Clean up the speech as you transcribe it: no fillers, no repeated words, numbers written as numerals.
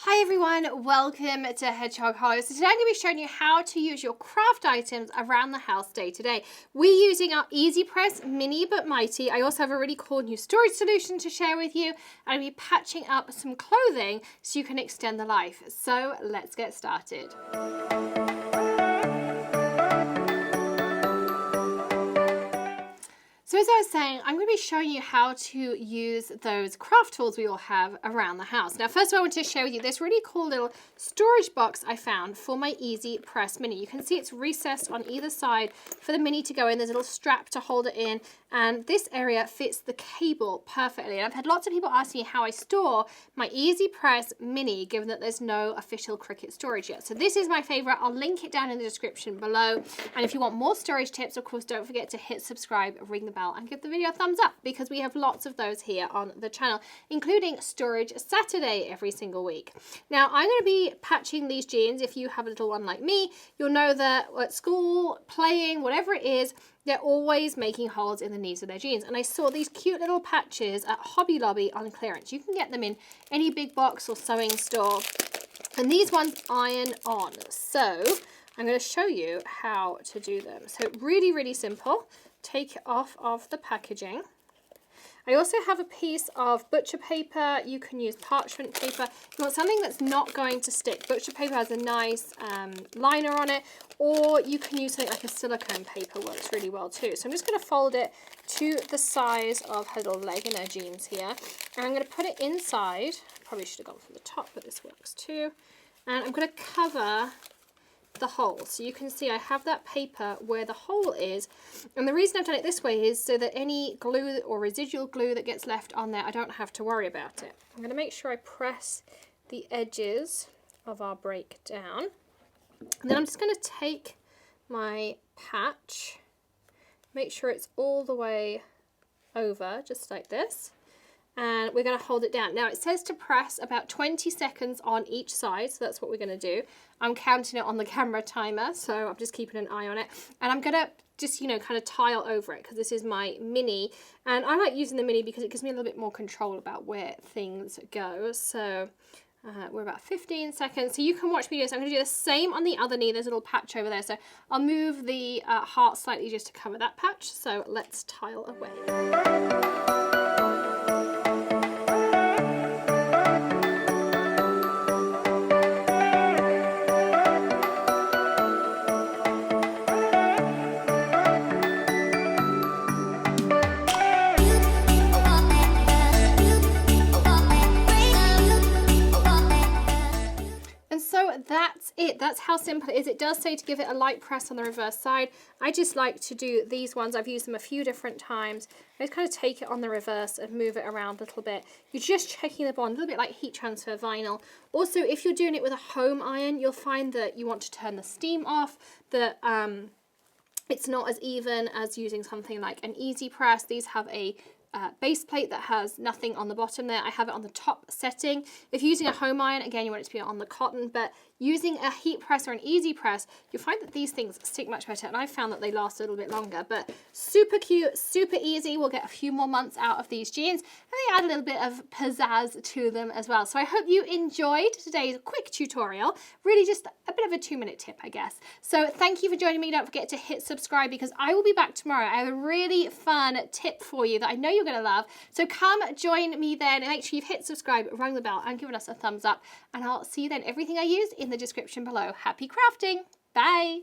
Hi everyone, welcome to Hedgehog Hollow. So today I'm going to be showing you how to use your craft items around the house day to day. We're using our EasyPress Mini but Mighty. I also have a really cool new storage solution to share with you. I'm going to be patching up some clothing so you can extend the life. So let's get started. So as I was saying, I'm going to be showing you how to use those craft tools we all have around the house. Now, first of all, I want to share with you this really cool little storage box I found for my EasyPress Mini. You can see it's recessed on either side for the Mini to go in. There's a little strap to hold it in, and this area fits the cable perfectly. And I've had lots of people ask me how I store my EasyPress Mini, given that there's no official Cricut storage yet. So this is my favorite. I'll link it down in the description below. And if you want more storage tips, of course, don't forget to hit subscribe, ring the bell, and give the video a thumbs up, because we have lots of those here on the channel, including Storage Saturday every single week. Now, I'm going to be patching these jeans. If you have a little one like me, you'll know that at school, playing, whatever it is, they're always making holes in the knees of their jeans. And I saw these cute little patches at Hobby Lobby on clearance. You can get them in any big box or sewing store. And these ones iron on. So I'm going to show you how to do them. So really, really simple. Take it off of the packaging. I also have a piece of butcher paper. You can use parchment paper. You want something that's not going to stick. Butcher paper has a nice liner on it, or you can use something like a silicone paper, works really well too. So I'm just going to fold it to the size of her little leg in her jeans here. And I'm going to put it inside. Probably should have gone from the top, but this works too. And I'm going to cover the hole. So you can see I have that paper where the hole is, and the reason I've done it this way is so that any glue or residual glue that gets left on there, I don't have to worry about it. I'm going to make sure I press the edges of our break down, and then I'm just going to take my patch, make sure it's all the way over, just like this, and we're going to hold it down. Now it says to press about 20 seconds on each side, so that's what we're going to do. I'm counting it on the camera timer, so I'm just keeping an eye on it. And I'm going to just, you know, kind of tile over it, because this is my Mini. And I like using the Mini because it gives me a little bit more control about where things go. So we're about 15 seconds. So you can watch videos. I'm going to do the same on the other knee. There's a little patch over there. So I'll move the heart slightly just to cover that patch. So let's tile away. That's it. That's how simple it is. It does say to give it a light press on the reverse side. I just like to do these ones. I've used them a few different times. I just kind of take it on the reverse and move it around a little bit. You're just checking the bond, a little bit like heat transfer vinyl. Also, if you're doing it with a home iron, you'll find that you want to turn the steam off, that it's not as even as using something like an EasyPress. These have a base plate that has nothing on the bottom there. I have it on the top setting. If you're using a home iron, again, you want it to be on the cotton, but using a heat press or an easy press, you'll find that these things stick much better, and I found that they last a little bit longer. But super cute, super easy. We'll get a few more months out of these jeans, and they add a little bit of pizzazz to them as well. So I hope you enjoyed today's quick tutorial. Really just a bit of a 2-minute tip, I guess. So thank you for joining me. Don't forget to hit subscribe, because I will be back tomorrow. I have a really fun tip for you that I know you're going to love. So come join me then, and make sure you've hit subscribe, rung the bell, and given us a thumbs up. And I'll see you then. Everything I use in the description below. Happy crafting. Bye.